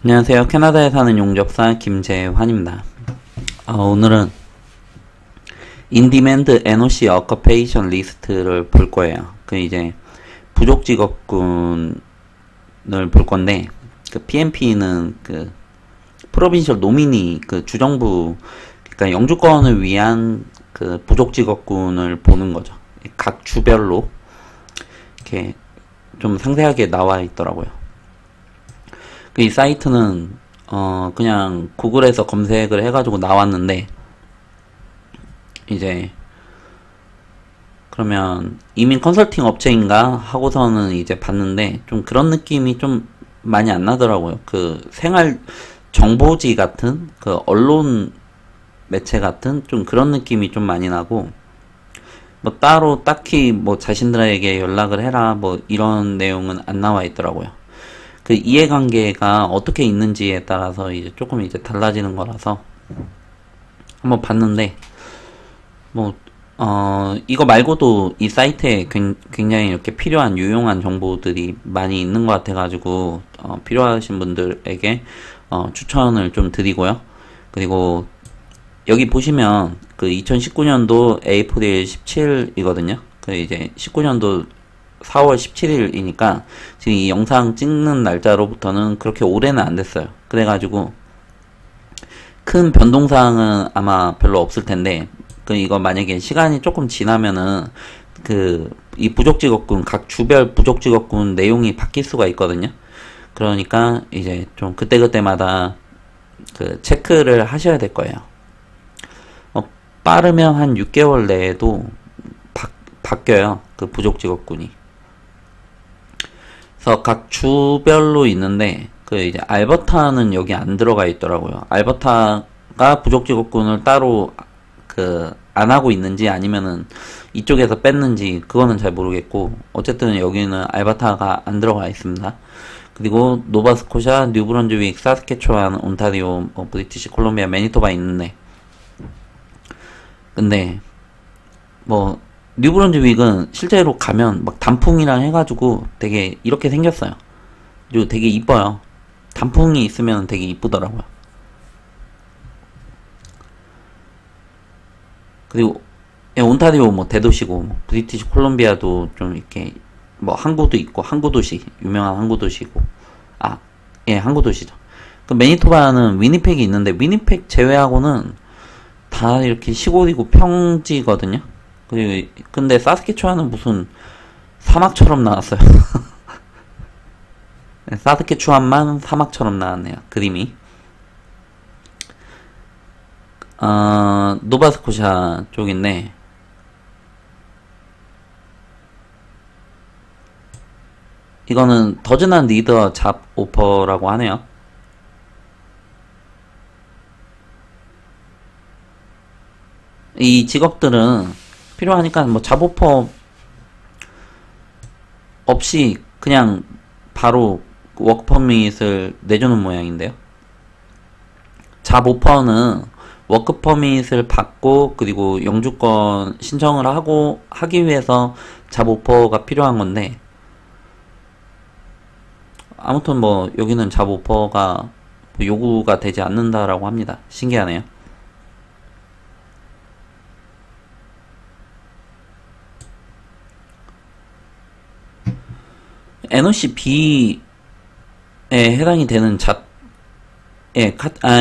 안녕하세요. 캐나다에 사는 용접사 김재환입니다. 오늘은 인디맨드 NOC 어커페이션 리스트를 볼 거예요. 그 이제 부족 직업군을 볼 건데, 그 PNP는 그 프로빈셜 노미니, 그 주정부, 그러니까 영주권을 위한 그 부족 직업군을 보는 거죠. 각 주별로 이렇게 좀 상세하게 나와 있더라고요. 이 사이트는 그냥 구글에서 검색을 해가지고 나왔는데, 이제 그러면 이민 컨설팅 업체인가 하고서는 이제 봤는데 좀 그런 느낌이 좀 많이 안 나더라고요. 그 생활 정보지 같은, 그 언론 매체 같은 좀 그런 느낌이 좀 많이 나고, 뭐 따로 딱히 뭐 자신들에게 연락을 해라 뭐 이런 내용은 안 나와 있더라고요. 그 이해관계가 어떻게 있는지에 따라서 이제 조금 이제 달라지는 거라서 한번 봤는데, 뭐 이거 말고도 이 사이트에 굉장히 이렇게 필요한 유용한 정보들이 많이 있는 것 같아가지고 필요하신 분들에게 추천을 좀 드리고요. 그리고 여기 보시면 그 2019년도 에이프릴 17이거든요. 그 이제 19년도 4월 17일이니까 지금 이 영상 찍는 날짜로부터는 그렇게 오래는 안 됐어요. 그래가지고 큰 변동사항은 아마 별로 없을 텐데, 그 이거 만약에 시간이 조금 지나면은 그 이 부족직업군, 각 주별 부족직업군 내용이 바뀔 수가 있거든요. 그러니까 이제 좀 그때그때마다 그 체크를 하셔야 될 거예요. 빠르면 한 6개월 내에도 바뀌어요. 그 부족직업군이. 그래서 각 주별로 있는데, 그 이제 알버타는 여기 안 들어가 있더라고요. 알버타가 부족직업군을 따로 그 안 하고 있는지 아니면은 이쪽에서 뺐는지 그거는 잘 모르겠고, 어쨌든 여기는 알버타가 안 들어가 있습니다. 그리고 노바스코샤, 뉴브런즈윅, 사스케추안, 온타리오, 브리티시 콜롬비아, 매니토바 있는데, 근데 뭐 뉴브런즈윅은 실제로 가면 막 단풍이랑 해가지고 되게 이렇게 생겼어요. 그리고 되게 이뻐요. 단풍이 있으면 되게 이쁘더라고요. 그리고 온타리오 뭐 대도시고, 뭐 브리티시 콜롬비아도 좀 이렇게 뭐 항구도 있고, 항구도시, 유명한 항구도시고, 항구도시죠. 그 매니토바는 위니펙이 있는데, 위니펙 제외하고는 다 이렇게 시골이고 평지거든요. 그리고 근데 사스케추안은 무슨 사막처럼 나왔어요. 사스케추안만 사막처럼 나왔네요, 그림이. 노바스코샤 쪽인데, 이거는 더즈난 리더 잡 오퍼라고 하네요. 이 직업들은 필요하니까 뭐 잡오퍼 없이 그냥 바로 워크퍼밋을 내주는 모양인데요. 잡오퍼는 워크퍼밋을 받고 그리고 영주권 신청을 하기 위해서 잡오퍼가 필요한 건데, 아무튼 뭐 여기는 잡오퍼가 요구가 되지 않는다라고 합니다. 신기하네요. NOC B에 해당이 되는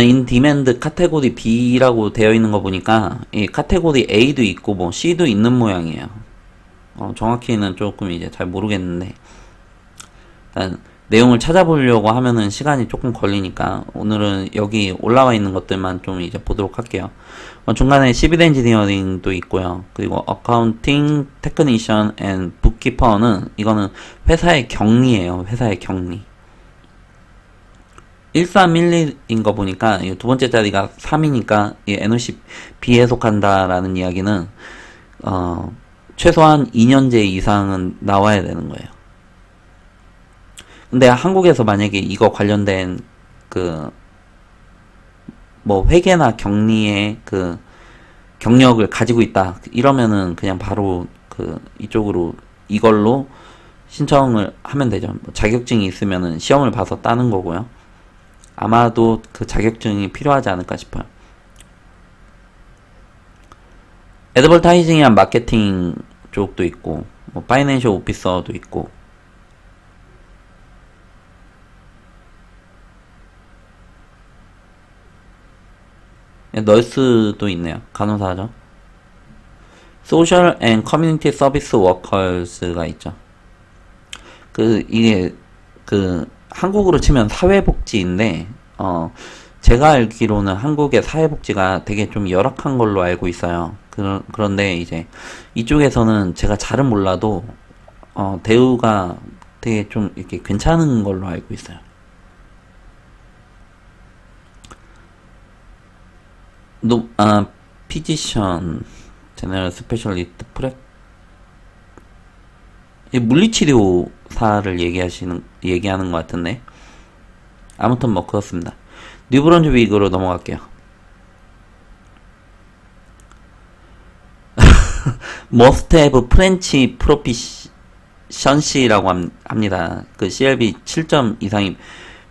인디맨드 카테고리 B라고 되어 있는 거 보니까, 카테고리 A도 있고 뭐 C도 있는 모양이에요. 정확히는 조금 이제 잘 모르겠는데, 일단 내용을 찾아보려고 하면은 시간이 조금 걸리니까 오늘은 여기 올라와 있는 것들만 좀 이제 보도록 할게요. 중간에 시빌 엔지니어링도 있고요. 그리고 어카운팅 테크니션 앤 북키퍼는 이거는 회사의 격리예요. 회사의 격리. 1311인 거 보니까 두 번째 자리가 3이니까 NOC B에 속한다라는 이야기는 최소한 2년제 이상은 나와야 되는 거예요. 근데 한국에서 만약에 이거 관련된 그 뭐 회계나 격리의 그 경력을 가지고 있다 이러면은 그냥 바로 그 이쪽으로 이걸로 신청을 하면 되죠. 뭐 자격증이 있으면은 시험을 봐서 따는 거고요. 아마도 그 자격증이 필요하지 않을까 싶어요. 애드버타이징이랑 마케팅 쪽도 있고, 뭐 파이낸셜 오피서도 있고, 널스도 있네요. 간호사죠. 소셜 앤 커뮤니티 서비스 워커스가 있죠. 이게 한국으로 치면 사회복지인데, 제가 알기로는 한국의 사회복지가 되게 좀 열악한 걸로 알고 있어요. 그런데 이제 이쪽에서는 제가 잘은 몰라도 대우가 되게 좀 이렇게 괜찮은 걸로 알고 있어요. 피지션, 제너럴 스페셜리스트, 물리치료사를 얘기하는 것 같은데. 아무튼 뭐 그렇습니다. 뉴브런즈윅으로 넘어갈게요. Must have French proficiency라고 합니다. 그 CLB 7점 이상이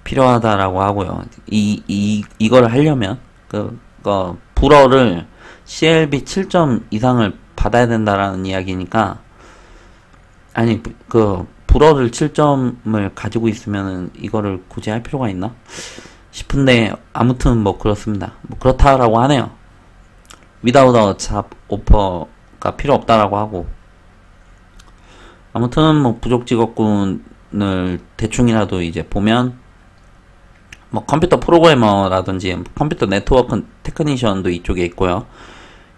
필요하다라고 하고요. 이걸 하려면 불어를 CLB 7점 이상을 받아야 된다라는 이야기니까, 아니 불어를 7점을 가지고 있으면은 이거를 굳이 할 필요가 있나 싶은데, 아무튼 뭐 그렇습니다. 뭐 그렇다라고 하네요. without a job offer가 필요 없다라고 하고, 아무튼 뭐 부족 직업군을 대충이라도 이제 보면, 뭐 컴퓨터 프로그래머라든지 컴퓨터 네트워크 테크니션도 이쪽에 있고요.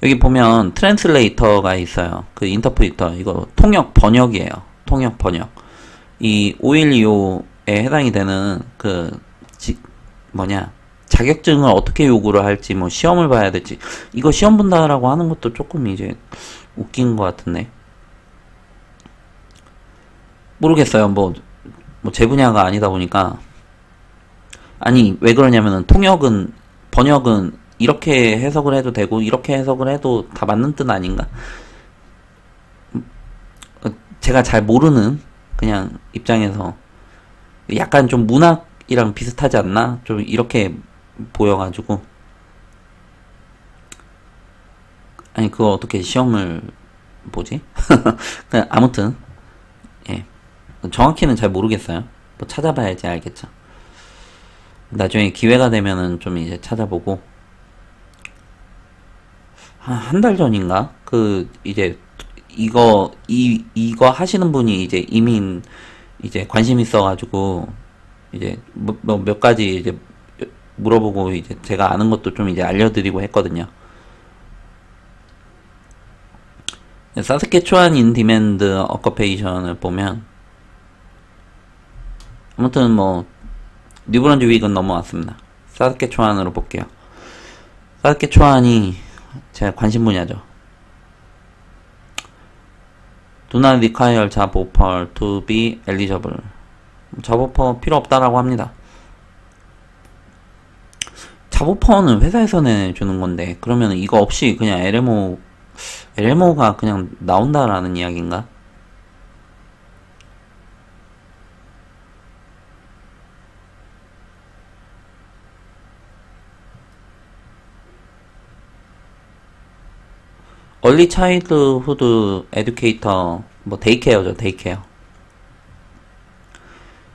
여기 보면 트랜슬레이터가 있어요. 그 인터프리터, 이거 통역 번역이에요. 통역 번역. 이 512호에 해당이 되는 자격증을 어떻게 요구를 할지, 뭐 시험을 봐야 될지, 이거 시험 본다라고 하는 것도 조금 이제 웃긴 것 같은데, 모르겠어요. 뭐 제 분야가 아니다 보니까. 아니 왜 그러냐면은 번역은 이렇게 해석을 해도 되고 이렇게 해석을 해도 다 맞는 뜻 아닌가? 제가 잘 모르는 그냥 입장에서 약간 좀 문학이랑 비슷하지 않나? 좀 이렇게 보여가지고, 아니 그거 어떻게 시험을 보지? 아무튼 예, 정확히는 잘 모르겠어요. 뭐 찾아봐야지 알겠죠. 나중에 기회가 되면은 좀 이제 찾아보고, 한 달 전인가? 이제 이거 하시는 분이 이제 이민 이제 관심 있어가지고 이제 몇 가지 이제 물어보고, 이제 제가 아는 것도 좀 이제 알려드리고 했거든요. 사스케추안 인 디맨드 어커페이션을 보면, 아무튼 뭐 뉴브런즈윅은 넘어왔습니다. 사스케추안으로 볼게요. 사스케추안이 제 관심 분야죠. Do not require job offer to be eligible. job offer 필요 없다라고 합니다. job offer는 회사에서 내주는 건데, 그러면 이거 없이 그냥 LMO가 그냥 나온다라는 이야기인가? 얼리 차일드후드 에듀케이터, 뭐 데이케어죠, 데이케어.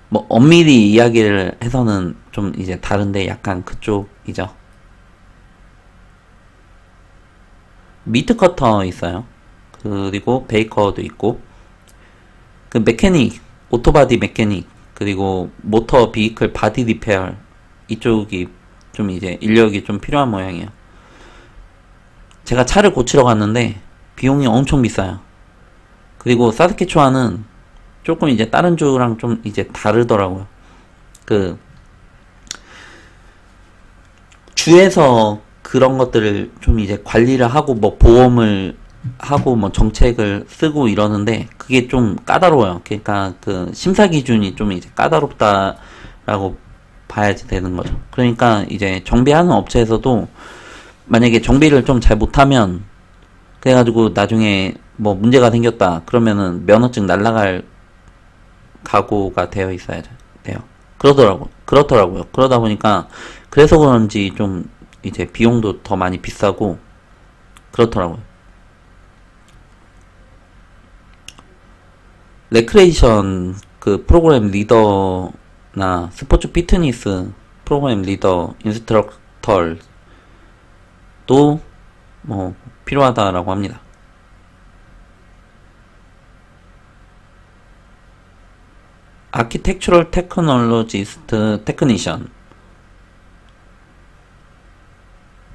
뭐 엄밀히 이야기를 해서는 좀 이제 다른데 약간 그쪽이죠. 미트커터 있어요. 그리고 베이커도 있고, 메케닉, 오토바디 메케닉, 그리고 모터 비이클 바디 리페어, 이쪽이 좀 이제 인력이 좀 필요한 모양이에요. 제가 차를 고치러 갔는데 비용이 엄청 비싸요. 그리고 사스케추안은 조금 이제 다른 주랑 좀 이제 다르더라고요. 주에서 그런 것들을 좀 이제 관리를 하고, 뭐 보험을 하고, 뭐 정책을 쓰고 이러는데, 그게 좀 까다로워요. 그러니까 심사 기준이 좀 이제 까다롭다라고 봐야지 되는 거죠. 그러니까 이제 정비하는 업체에서도 만약에 정비를 좀 잘 못하면, 그래가지고 나중에 뭐 문제가 생겼다 그러면은 면허증 날라갈 각오가 되어 있어야 돼요. 그렇더라고요. 그러다 보니까 그래서 그런지 좀 이제 비용도 더 많이 비싸고 그렇더라고요. 레크레이션 그 프로그램 리더나 스포츠 피트니스 프로그램 리더 인스트럭터도 뭐 필요하다라고 합니다. 아키텍처럴 테크놀로지스트 테크니션.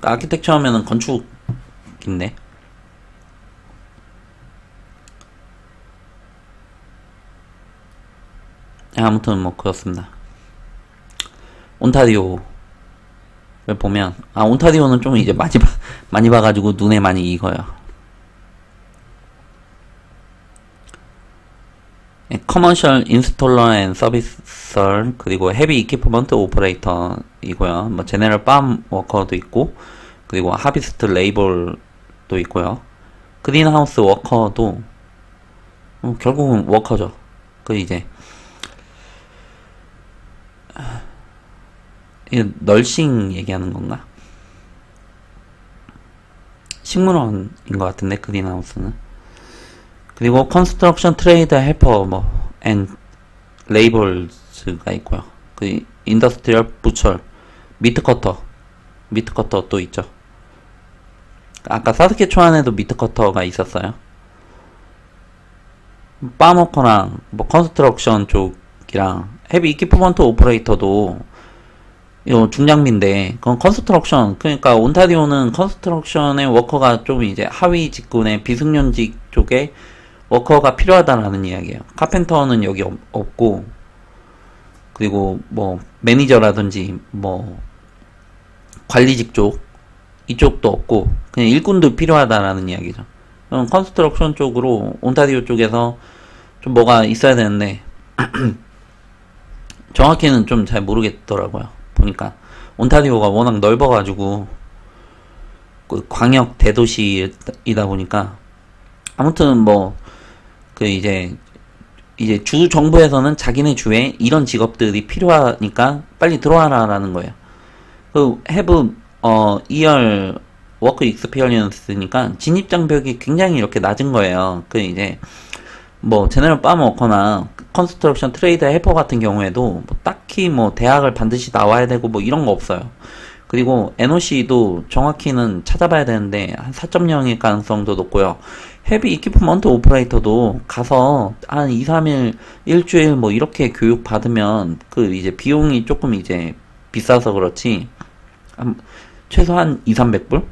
아키텍처 하면은 건축인데. 아무튼 뭐 그렇습니다. 온타리오를 보면 온타리오는 좀 이제 많이 봐가지고 눈에 많이 익어요. 커머셜 인스톨러 앤 서비서 그리고 헤비 이퀴프먼트 오퍼레이터이고요. 뭐 제네럴 팜 워커도 있고 그리고 하비스트 레이블도 있고요. 그린하우스 워커도 결국은 워커죠. 그 이제 이거 널싱 얘기하는 건가? 식물원인 것 같은데 그린하우스는. 그리고 컨스트럭션 트레이드 헬퍼 앤 레이블즈가 있고요. 그 인더스트리얼 부철 미트커터 또 있죠. 아까 사스케추안에도 미트커터가 있었어요. 파머커랑 뭐 컨스트럭션 쪽이랑 헤비 이퀴프먼트 오퍼레이터도 이거 중장비인데 그건 컨스트럭션, 그러니까 온타리오는 컨스트럭션의 워커가 좀 이제 하위 직군의 비승년직 쪽에 워커가 필요하다라는 이야기예요. 카펜터는 여기 없고, 그리고 뭐 매니저라든지 뭐 관리직 쪽 이쪽도 없고 그냥 일꾼도 필요하다라는 이야기죠. 그럼 컨스트럭션 쪽으로 온타리오 쪽에서 좀 뭐가 있어야 되는데 정확히는 좀 잘 모르겠더라고요. 보니까 온타리오가 워낙 넓어가지고 그 광역 대도시이다 보니까 아무튼 뭐 그 이제 주 정부에서는 자기네 주에 이런 직업들이 필요하니까 빨리 들어와라라는 거예요. 그 have 2열 워크 익스피리언스니까 진입 장벽이 굉장히 이렇게 낮은 거예요. 그 이제 뭐 제너럴 파머워커나 컨스트럭션 트레이드 헬퍼 같은 경우에도 뭐 딱히 뭐 대학을 반드시 나와야 되고 뭐 이런 거 없어요. 그리고 NOC도 정확히는 찾아봐야 되는데 한 4.0일 가능성도 높고요. 헤비 이퀴프먼트 오퍼레이터도 가서 한 2, 3일, 일주일 뭐 이렇게 교육 받으면 그 이제 비용이 조금 이제 비싸서 그렇지 최소 한 2, 300불?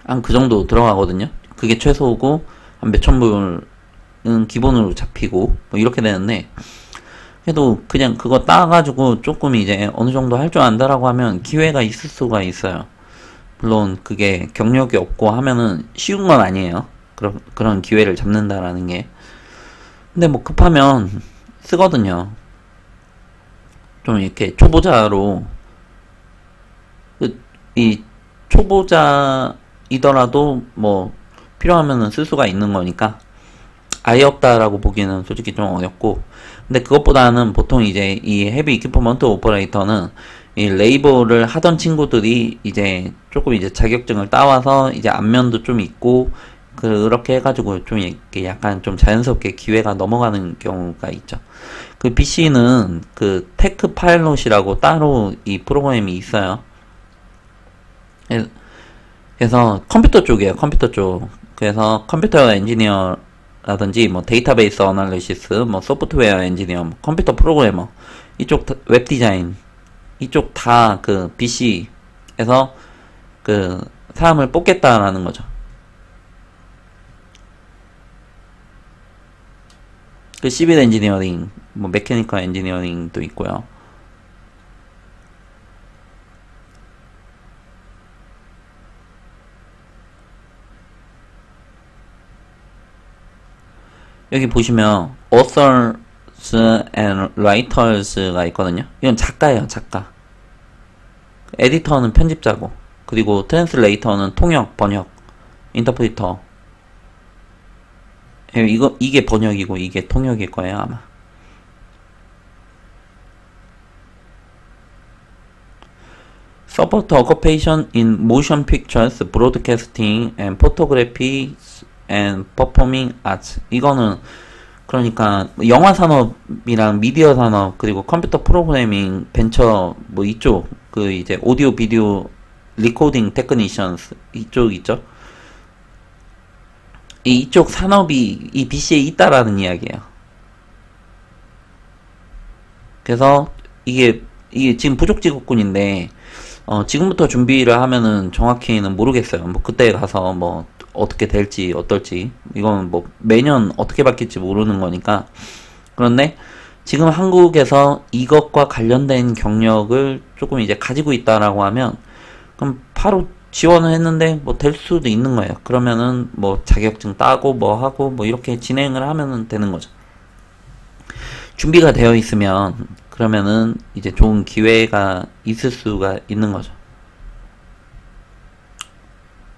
한 그 정도 들어가거든요. 그게 최소고 한 몇천 불은 기본으로 잡히고 뭐 이렇게 되는데, 그래도 그냥 그거 따가지고 조금 이제 어느 정도 할 줄 안다라고 하면 기회가 있을 수가 있어요. 물론 그게 경력이 없고 하면은 쉬운 건 아니에요. 그런 기회를 잡는다라는 게. 근데 뭐 급하면 쓰거든요. 좀 이렇게 초보자로 이 초보자이더라도 뭐 필요하면은 쓸 수가 있는 거니까 아예 없다라고 보기에는 솔직히 좀 어렵고, 근데 그것보다는 보통 이제 이 헤비 이퀴프먼트 오퍼레이터는 이 레이블을 하던 친구들이 이제 조금 이제 자격증을 따와서 이제 안면도 좀 있고 그렇게 해가지고 좀 이렇게 약간 좀 자연스럽게 기회가 넘어가는 경우가 있죠. 그 BC는 그 테크 파일럿이라고 따로 이 프로그램이 있어요. 그래서 컴퓨터 쪽이에요. 컴퓨터 쪽. 그래서 컴퓨터 엔지니어라든지 뭐 데이터베이스 어널리시스, 뭐 소프트웨어 엔지니어, 뭐 컴퓨터 프로그래머, 이쪽 웹 디자인, 이쪽 다 그 BC에서 그 사람을 뽑겠다라는 거죠. 그 시빌 엔지니어링, 뭐 메케니컬 엔지니어링도 있고요. 여기 보시면 authors and writers가 있거든요. 이건 작가예요, 작가. 에디터는 편집자고, 그리고 트랜슬레이터는 통역, 번역, 인터프리터. 이게 번역이고 이게 통역일 거예요, 아마. support occupation in motion pictures, broadcasting and photography and performing arts. 이거는 그러니까 영화 산업이랑 미디어 산업 그리고 컴퓨터 프로그래밍 벤처 뭐 이쪽 그 이제 오디오 비디오 리코딩 테크니션스 이쪽 있죠. 이쪽 산업이 이 BC에 있다라는 이야기예요. 그래서 이게 지금 부족직업군인데 지금부터 준비를 하면은 정확히는 모르겠어요. 뭐 그때 가서 뭐 어떻게 될지 어떨지 이건 뭐 매년 어떻게 바뀔지 모르는 거니까. 그런데 지금 한국에서 이것과 관련된 경력을 조금 이제 가지고 있다라고 하면 그럼 바로 지원을 했는데 뭐 될 수도 있는 거예요. 그러면은 뭐 자격증 따고 뭐 하고 뭐 이렇게 진행을 하면 되는 거죠. 준비가 되어 있으면 그러면은 이제 좋은 기회가 있을 수가 있는 거죠.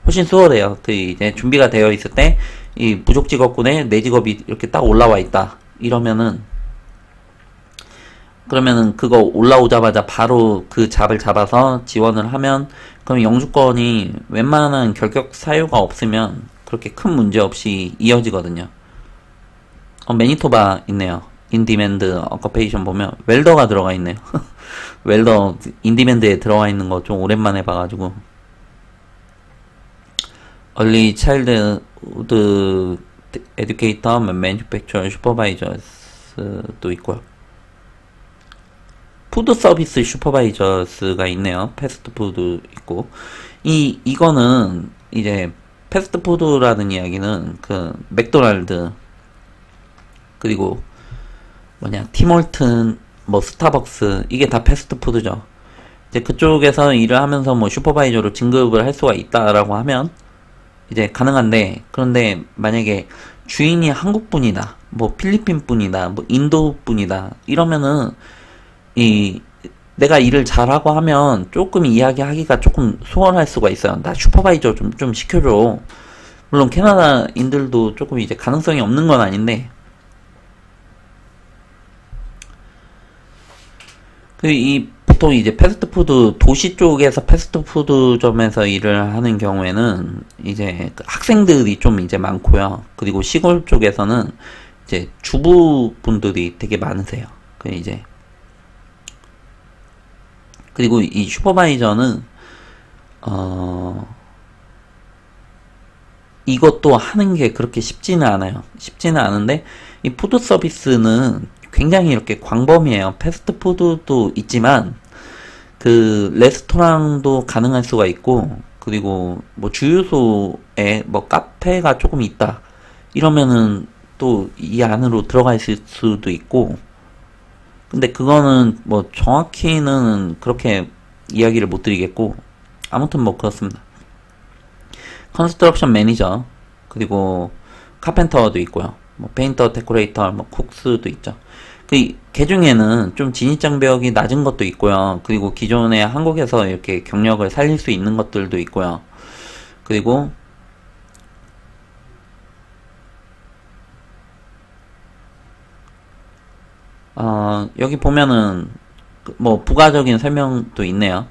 훨씬 수월해요. 그 이제 준비가 되어 있을 때 이 부족직업군에 내 직업이 이렇게 딱 올라와 있다. 이러면은 그러면은 그거 올라오자마자 바로 그 잡을 잡아서 지원을 하면 그럼 영주권이 웬만한 결격 사유가 없으면 그렇게 큰 문제 없이 이어지거든요. 매니토바 있네요. 인디맨드 어커페이션 보면 웰더가 들어가 있네요. 웰더 인디맨드에 들어가 있는 거 좀 오랜만에 봐가지고. 얼리 차일드후드 에듀케이터, 매니팩처 슈퍼바이저스도 있고요. 푸드 서비스 슈퍼바이저스가 있네요. 패스트푸드 있고. 이거는 이제 패스트푸드라는 이야기는 그 맥도날드 그리고 뭐냐 티몰튼 뭐 스타벅스 이게 다 패스트푸드죠. 이제 그쪽에서 일을 하면서 뭐 슈퍼바이저로 진급을 할 수가 있다라고 하면 이제 가능한데, 그런데 만약에 주인이 한국분이다, 뭐 필리핀분이다, 뭐 인도분이다 이러면은 내가 일을 잘하고 하면 조금 이야기하기가 조금 수월할 수가 있어요. 나 슈퍼바이저 좀 시켜줘. 물론 캐나다인들도 조금 이제 가능성이 없는 건 아닌데, 보통 이제 패스트푸드 도시 쪽에서 패스트푸드점에서 일을 하는 경우에는 이제 그 학생들이 좀 이제 많고요. 그리고 시골 쪽에서는 이제 주부분들이 되게 많으세요. 그리고 이 슈퍼바이저는 이것도 하는 게 그렇게 쉽지는 않아요. 쉽지는 않은데 이 푸드 서비스는 굉장히 이렇게 광범위해요. 패스트푸드도 있지만 그 레스토랑도 가능할 수가 있고, 그리고 뭐 주유소에 뭐 카페가 조금 있다 이러면은 또 이 안으로 들어가 있을 수도 있고. 근데 그거는 뭐 정확히는 그렇게 이야기를 못 드리겠고, 아무튼 뭐 그렇습니다. 컨스트럭션 매니저, 그리고 카펜터도 있고요. 뭐 페인터, 데코레이터, 뭐 쿡스도 있죠. 그 중에는 좀 진입장벽이 낮은 것도 있고요. 그리고 기존에 한국에서 이렇게 경력을 살릴 수 있는 것들도 있고요. 그리고 여기 보면은 뭐 부가적인 설명도 있네요.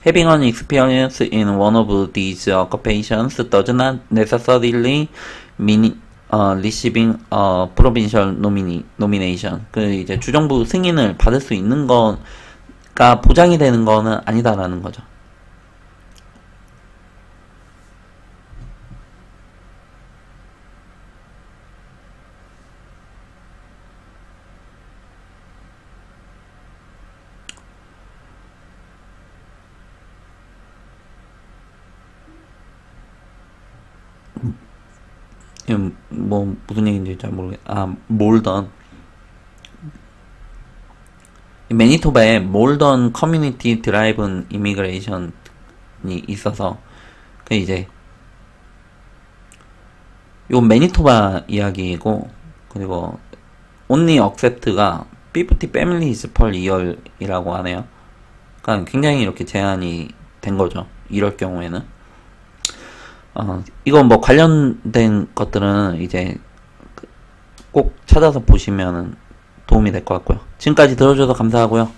Having an experience in one of these occupations does not necessarily mean receiving provincial nomination. 그 이제 주정부 승인을 받을 수 있는 거가 보장이 되는 거는 아니다라는 거죠. 뭐 무슨 얘기인지 잘 모르겠. 몰던, 매니토바에 몰던 커뮤니티 드라이븐 이미그레이션이 있어서 그 이제 요 매니토바 이야기이고, 그리고 only accept가 50 families per year이라고 하네요. 그러니까 굉장히 이렇게 제한이 된 거죠. 이럴 경우에는. 이거 뭐 관련된 것들은 이제 꼭 찾아서 보시면 도움이 될 것 같고요. 지금까지 들어줘서 감사하고요.